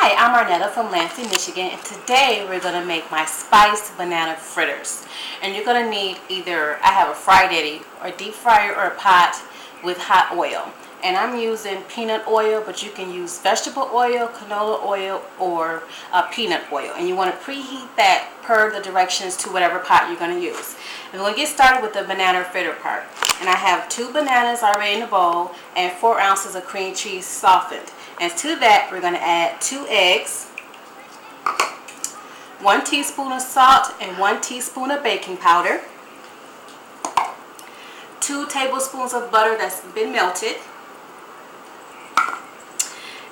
Hi, I'm Arnetta from Lansing, Michigan, and today we're going to make my spiced banana fritters. And you're going to need either, I have a Fry Daddy, or a deep fryer, or a pot with hot oil. And I'm using peanut oil, but you can use vegetable oil, canola oil, or peanut oil. And you want to preheat that per the directions to whatever pot you're going to use. And we're going to get started with the banana fritter part. And I have 2 bananas already in the bowl and 4 ounces of cream cheese softened. And to that, we're going to add 2 eggs, 1 teaspoon of salt and 1 teaspoon of baking powder, 2 tablespoons of butter that's been melted,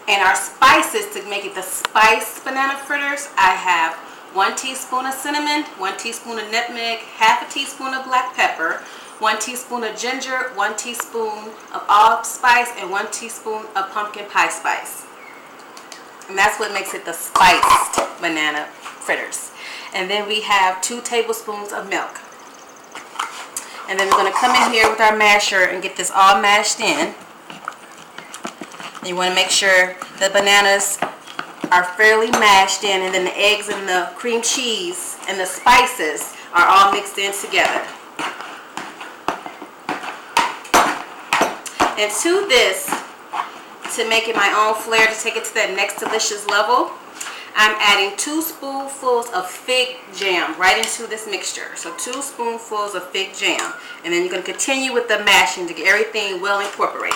and our spices to make it the spiced banana fritters. I have 1 teaspoon of cinnamon, 1 teaspoon of nutmeg, half a teaspoon of black pepper, 1 teaspoon of ginger, 1 teaspoon of allspice, and 1 teaspoon of pumpkin pie spice. And that's what makes it the spiced banana fritters. And then we have 2 tablespoons of milk. And then we're going to come in here with our masher and get this all mashed in. And you want to make sure the bananas are fairly mashed in, and then the eggs and the cream cheese and the spices are all mixed in together. And to this, to make it my own flair, to take it to that next delicious level, I'm adding 2 spoonfuls of fig jam right into this mixture. So 2 spoonfuls of fig jam. And then you're going to continue with the mashing to get everything well incorporated.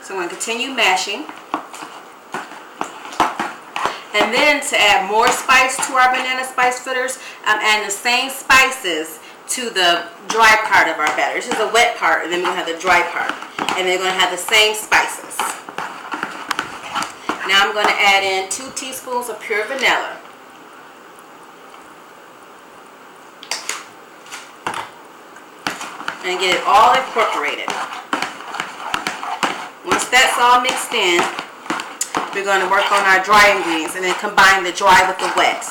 So I'm going to continue mashing. And then to add more spice to our banana spice fritters, I'm adding the same spices to the dry part of our batter. This is the wet part, and then we're going to have the dry part. And they're going to have the same spices. Now I'm going to add in 2 teaspoons of pure vanilla. And get it all incorporated. Once that's all mixed in, we're going to work on our dry ingredients and then combine the dry with the wet.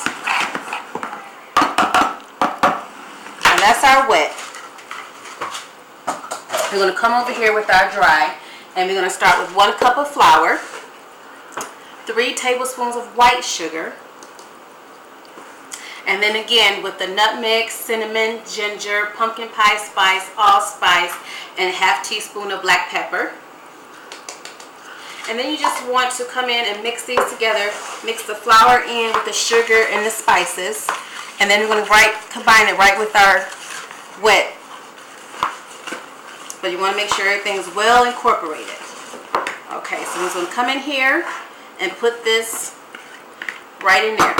And that's our wet. We're going to come over here with our dry, and we're going to start with 1 cup of flour, 3 tablespoons of white sugar, and then again with the nutmeg, cinnamon, ginger, pumpkin pie spice, allspice, and ½ teaspoon of black pepper. And then you just want to come in and mix these together, mix the flour in with the sugar and the spices, and then we're going to combine it right with our wet. But you want to make sure everything's well incorporated. Okay, so I'm just going to come in here and put this right in there.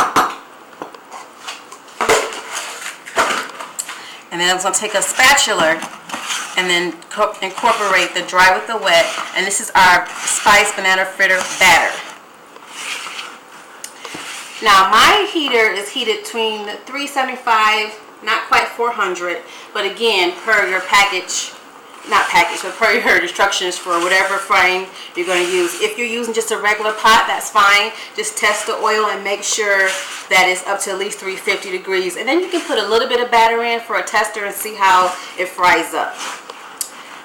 And then I'm going to take a spatula and then incorporate the dry with the wet. And this is our spiced banana fritter batter. Now my heater is heated between 375, not quite 400, but again, per your package, not package, but per your instructions for whatever frying you're going to use. If you're using just a regular pot, that's fine. Just test the oil and make sure that it's up to at least 350 degrees. And then you can put a little bit of batter in for a tester and see how it fries up.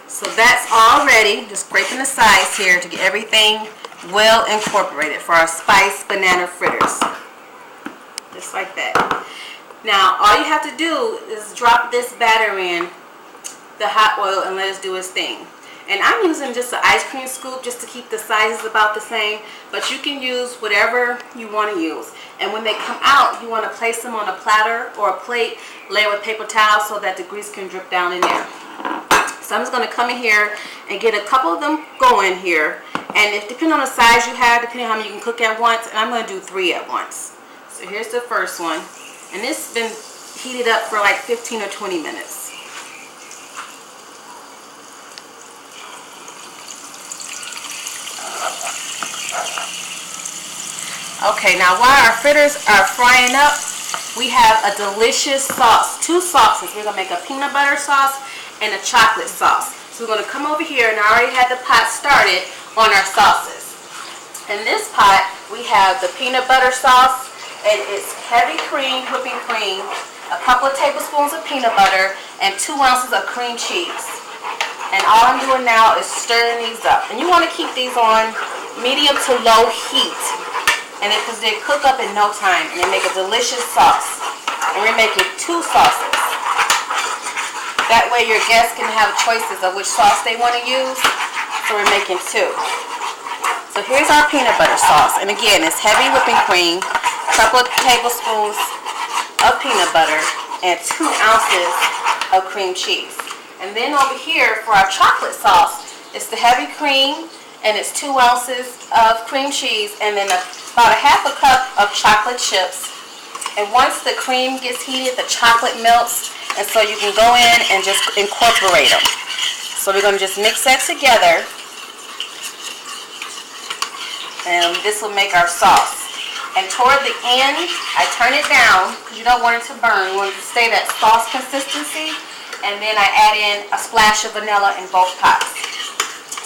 So that's all ready. Just scraping the sides here to get everything well incorporated for our spiced banana fritters. Just like that. Now all you have to do is drop this batter in the hot oil and let it do its thing. And I'm using just an ice cream scoop just to keep the sizes about the same, but you can use whatever you want to use. And when they come out, you want to place them on a platter or a plate laid with paper towel so that the grease can drip down in there. So I'm just going to come in here and get a couple of them going here. And if depending on the size you have, depending on how many you can cook at once, and I'm going to do 3 at once. So here's the first one. And this has been heated up for like 15 or 20 minutes. Okay, now while our fritters are frying up, we have a delicious sauce, 2 sauces. We're going to make a peanut butter sauce and a chocolate sauce. So we're going to come over here, and I already had the pot started on our sauces. In this pot, we have the peanut butter sauce, and it's heavy cream, whipping cream, a couple of tablespoons of peanut butter, and 2 ounces of cream cheese. And all I'm doing now is stirring these up. And you want to keep these on medium to low heat. and because they cook up in no time, and they make a delicious sauce. And we're making 2 sauces. That way your guests can have choices of which sauce they want to use. So we're making 2. So here's our peanut butter sauce. And again, it's heavy whipping cream, a couple of tablespoons of peanut butter, and 2 ounces of cream cheese. And then over here for our chocolate sauce, it's the heavy cream, and it's 2 ounces of cream cheese, and then about a half a cup of chocolate chips. And once the cream gets heated, the chocolate melts, and so you can go in and just incorporate them. So we're going to just mix that together, and this will make our sauce. And toward the end, I turn it down because you don't want it to burn. You want it to stay that sauce consistency, and then I add in a splash of vanilla in both pots.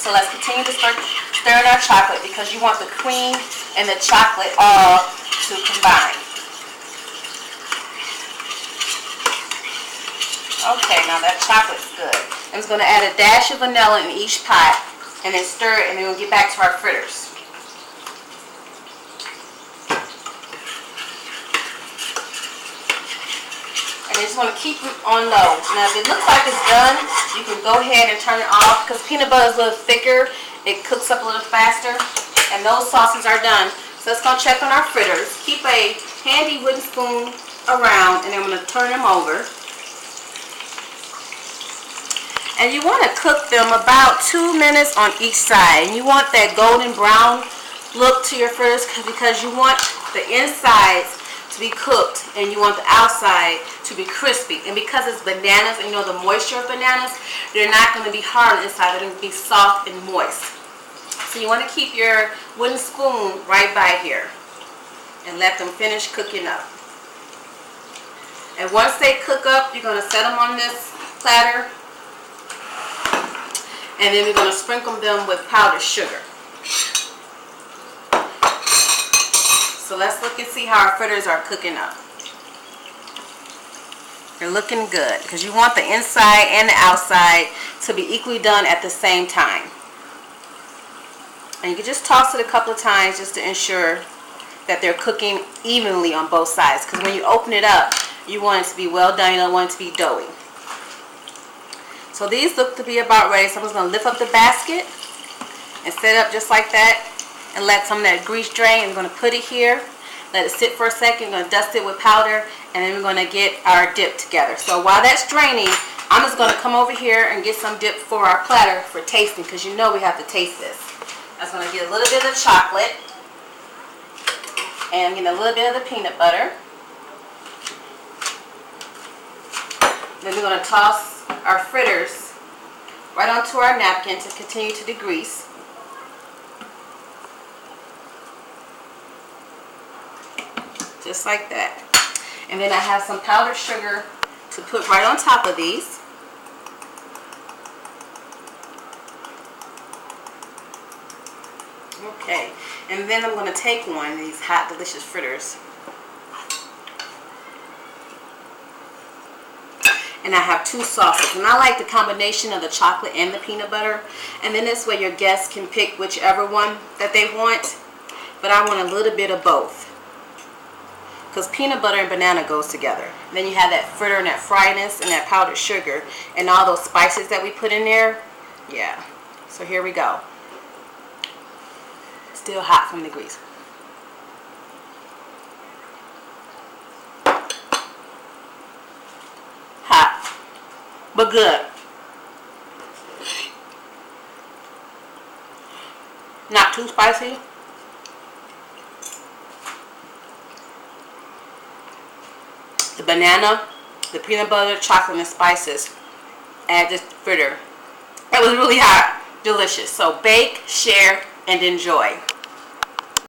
So let's continue to stir in our chocolate because you want the cream and the chocolate all to combine. Okay, now that chocolate's good. I'm just going to add a dash of vanilla in each pot and then stir it, and then we'll get back to our fritters. And you just want to keep it on low. Now if it looks like it's done, you can go ahead and turn it off because peanut butter is a little thicker. It cooks up a little faster, and those sauces are done. So let's go check on our fritters. Keep a handy wooden spoon around, and then I'm going to turn them over. And you want to cook them about 2 minutes on each side. And you want that golden brown look to your fritters because you want the insides to be cooked and you want the outside to be crispy. And because it's bananas, and you know the moisture of bananas, they're not going to be hard on the inside. They're going to be soft and moist. So you want to keep your wooden spoon right by here and let them finish cooking up. And once they cook up, you're going to set them on this platter. And then we're going to sprinkle them with powdered sugar. So let's look and see how our fritters are cooking up. They're looking good because you want the inside and the outside to be equally done at the same time. And you can just toss it a couple of times just to ensure that they're cooking evenly on both sides. Because when you open it up, you want it to be well done. You don't want it to be doughy. So these look to be about ready. So I'm just going to lift up the basket and set it up just like that and let some of that grease drain. I'm going to put it here, let it sit for a second. I'm going to dust it with powder, and then we're going to get our dip together. So while that's draining, I'm just going to come over here and get some dip for our platter for tasting because you know we have to taste this. I'm just going to get a little bit of chocolate and get a little bit of the peanut butter. Then we're going to toss our fritters right onto our napkin to continue to degrease. Just like that. And then I have some powdered sugar to put right on top of these. Okay, and then I'm going to take one of these hot delicious fritters. And I have 2 sauces, and I like the combination of the chocolate and the peanut butter, and then this way your guests can pick whichever one that they want, but I want a little bit of both because peanut butter and banana goes together. And then you have that fritter and that fryness and that powdered sugar and all those spices that we put in there. Yeah, so here we go. Still hot from the grease. But good. Not too spicy. The banana, the peanut butter, chocolate, and spices add this fritter. That was really hot. Delicious. So bake, share, and enjoy.